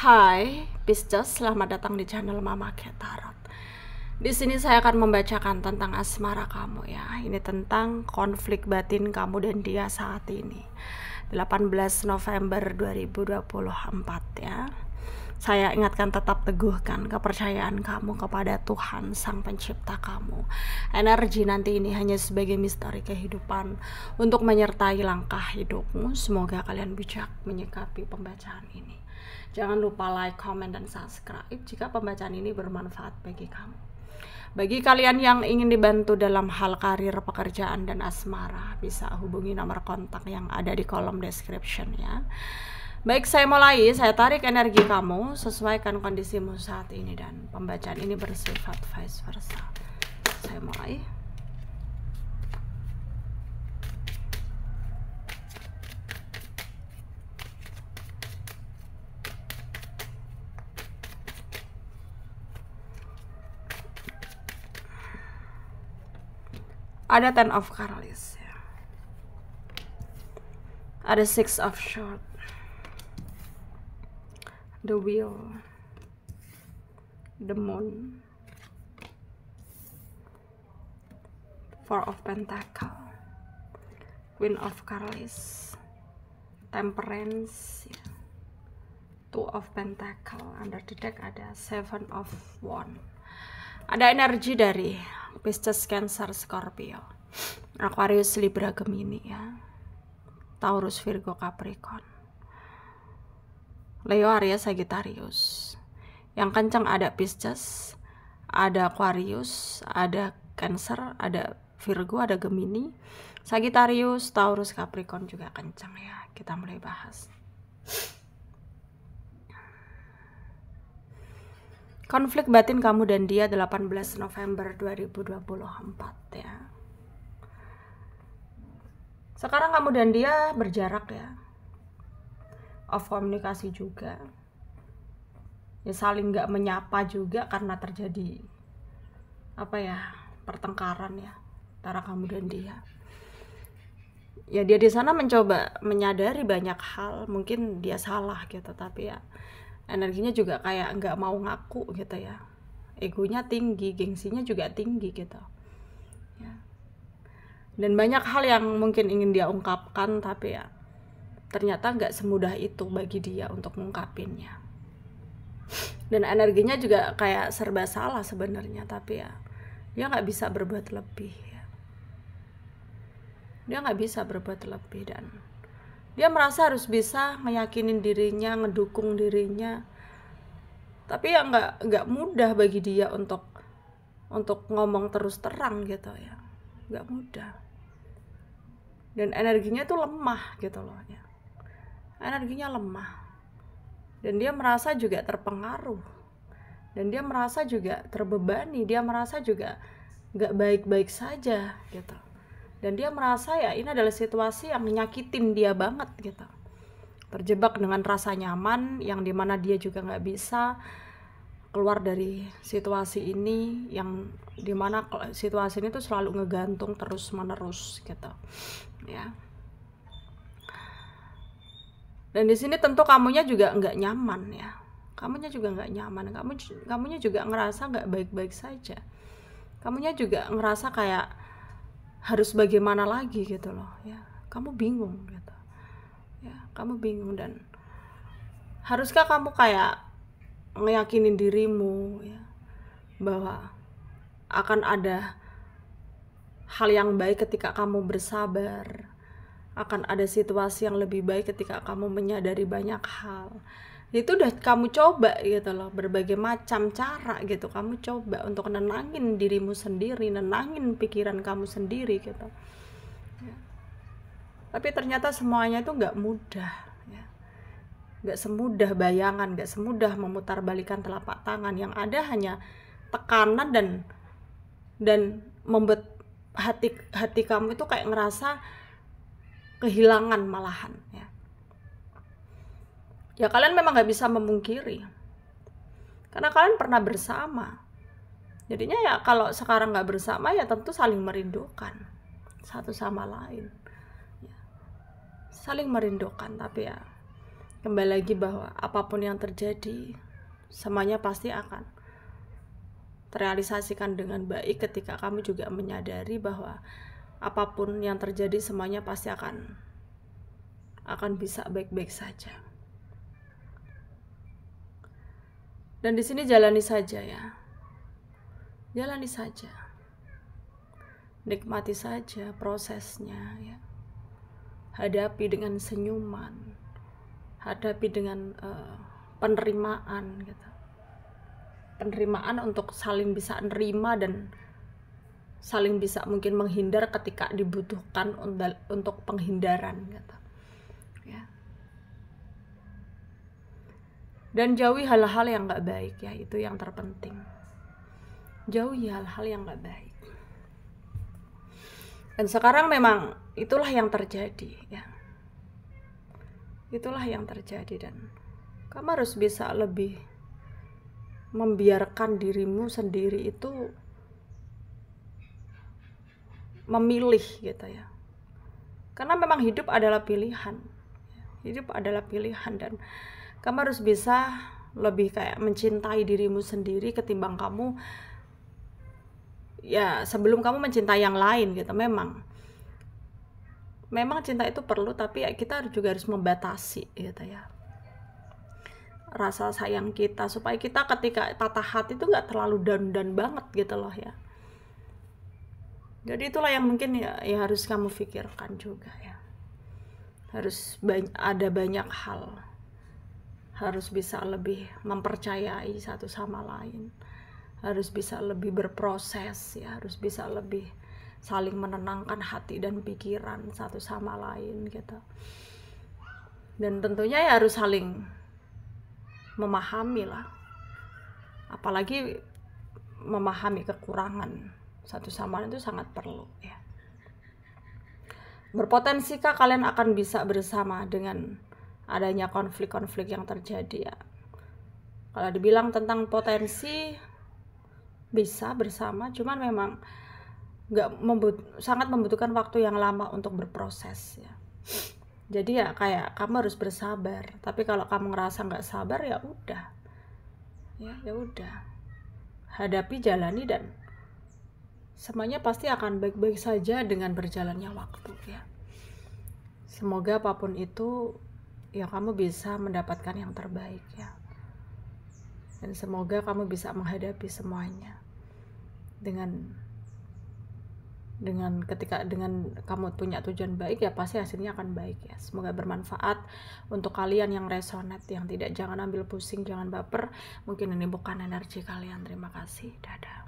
Hai, Pisces, selamat datang di channel Mama Cat Tarot. Di sini saya akan membacakan tentang asmara kamu ya. Ini tentang konflik batin kamu dan dia saat ini. 18 November 2024 ya. Saya ingatkan, tetap teguhkan kepercayaan kamu kepada Tuhan Sang Pencipta kamu. Energi nanti ini hanya sebagai misteri kehidupan untuk menyertai langkah hidupmu. Semoga kalian bijak menyikapi pembacaan ini. Jangan lupa like, comment, dan subscribe jika pembacaan ini bermanfaat bagi kamu. Bagi kalian yang ingin dibantu dalam hal karir, pekerjaan, dan asmara, bisa hubungi nomor kontak yang ada di kolom description ya. Baik, saya mulai. Saya tarik energi kamu, sesuaikan kondisimu saat ini, dan pembacaan ini bersifat vice versa. Saya mulai. Ada Ten of Cups ya. Ada Six of Swords, the Wheel, the Moon, Four of Pentacles, Queen of Cups, Temperance ya. Two of Pentacles. Under the deck ada Seven of Wands. Ada energi dari Pisces, Cancer, Scorpio, Aquarius, Libra, Gemini ya, Taurus, Virgo, Capricorn, Leo, Aries, Sagittarius. Yang kencang ada Pisces, ada Aquarius, ada Cancer, ada Virgo, ada Gemini, Sagittarius, Taurus, Capricorn juga kencang ya. Kita mulai bahas. Konflik batin kamu dan dia 18 November 2024 ya. Sekarang kamu dan dia berjarak ya. Off komunikasi juga. Ya, saling nggak menyapa juga karena terjadi pertengkaran ya antara kamu dan dia. Ya, dia di sana mencoba menyadari banyak hal, mungkin dia salah gitu, tapi ya energinya juga kayak nggak mau ngaku gitu ya. Egonya tinggi, gengsinya juga tinggi gitu ya. Dan banyak hal yang mungkin ingin dia ungkapkan, tapi ya ternyata nggak semudah itu bagi dia untuk mengungkapinnya. Dan energinya juga kayak serba salah sebenarnya, tapi ya dia nggak bisa berbuat lebih ya. Dia nggak bisa berbuat lebih, dan dia merasa harus bisa meyakinin dirinya, ngedukung dirinya. Tapi ya nggak mudah bagi dia untuk ngomong terus terang gitu ya. Nggak mudah. Dan energinya tuh lemah gitu loh ya. Energinya lemah. Dan dia merasa juga terpengaruh. Dan dia merasa juga terbebani. Dia merasa juga nggak baik-baik saja gitu. Dan dia merasa ya ini adalah situasi yang menyakitin dia banget gitu. Terjebak dengan rasa nyaman yang dimana dia juga nggak bisa keluar dari situasi ini, yang dimana situasi ini tuh selalu ngegantung terus menerus gitu ya. Dan di sini tentu kamunya juga nggak nyaman ya. Kamunya juga nggak nyaman. Kamunya juga ngerasa nggak baik-baik saja. Kamunya juga ngerasa kayak harus bagaimana lagi gitu loh ya. Kamu bingung gitu ya. Kamu bingung, dan haruskah kamu kayak meyakinin dirimu ya bahwa akan ada hal yang baik ketika kamu bersabar, akan ada situasi yang lebih baik ketika kamu menyadari banyak hal. Itu udah kamu coba gitu loh, berbagai macam cara gitu kamu coba untuk nenangin dirimu sendiri, nenangin pikiran kamu sendiri gitu ya. Tapi ternyata semuanya itu nggak mudah ya. Nggak semudah bayangan, nggak semudah memutarbalikan telapak tangan. Yang ada hanya tekanan dan membuat hati kamu itu kayak ngerasa kehilangan malahan ya. Ya, kalian memang nggak bisa memungkiri karena kalian pernah bersama. Jadinya ya kalau sekarang nggak bersama ya tentu saling merindukan satu sama lain ya. Saling merindukan, tapi ya kembali lagi bahwa apapun yang terjadi semuanya pasti akan terrealisasikan dengan baik ketika kamu juga menyadari bahwa apapun yang terjadi semuanya pasti akan bisa baik-baik saja. Dan di sini jalani saja ya. Jalani saja. Nikmati saja prosesnya ya. Hadapi dengan senyuman. Hadapi dengan penerimaan gitu. Penerimaan untuk saling bisa nerima dan saling bisa mungkin menghindar ketika dibutuhkan untuk penghindaran gitu. Ya. Dan jauhi hal-hal yang gak baik ya, itu yang terpenting. Jauhi hal-hal yang gak baik. Dan sekarang memang itulah yang terjadi ya. Itulah yang terjadi dan kamu harus bisa lebih membiarkan dirimu sendiri itu memilih gitu ya. Karena memang hidup adalah pilihan. Hidup adalah pilihan dan kamu harus bisa lebih kayak mencintai dirimu sendiri ketimbang kamu ya sebelum kamu mencintai yang lain gitu. Memang cinta itu perlu, tapi ya kita juga harus membatasi gitu ya. Rasa sayang kita supaya kita ketika patah hati itu nggak terlalu down banget gitu loh ya. Jadi itulah yang mungkin ya harus kamu pikirkan juga ya. Harus ada banyak hal. Harus bisa lebih mempercayai satu sama lain. Harus bisa lebih berproses ya. Harus bisa lebih saling menenangkan hati dan pikiran satu sama lain gitu. Dan tentunya ya harus saling memahami lah, apalagi memahami kekurangan satu sama lain itu sangat perlu ya. Berpotensikah kalian akan bisa bersama dengan adanya konflik-konflik yang terjadi ya? Kalau dibilang tentang potensi bisa bersama, cuman memang sangat membutuhkan waktu yang lama untuk berproses ya. Jadi ya kayak kamu harus bersabar. Tapi kalau kamu ngerasa nggak sabar ya udah, ya udah, hadapi, jalani dan semuanya pasti akan baik-baik saja dengan berjalannya waktu ya. Semoga apapun itu ya kamu bisa mendapatkan yang terbaik ya. Dan semoga kamu bisa menghadapi semuanya dengan kamu punya tujuan baik ya pasti hasilnya akan baik ya. Semoga bermanfaat untuk kalian yang resonate, yang tidak, jangan ambil pusing, jangan baper, mungkin ini bukan energi kalian. Terima kasih, dadah.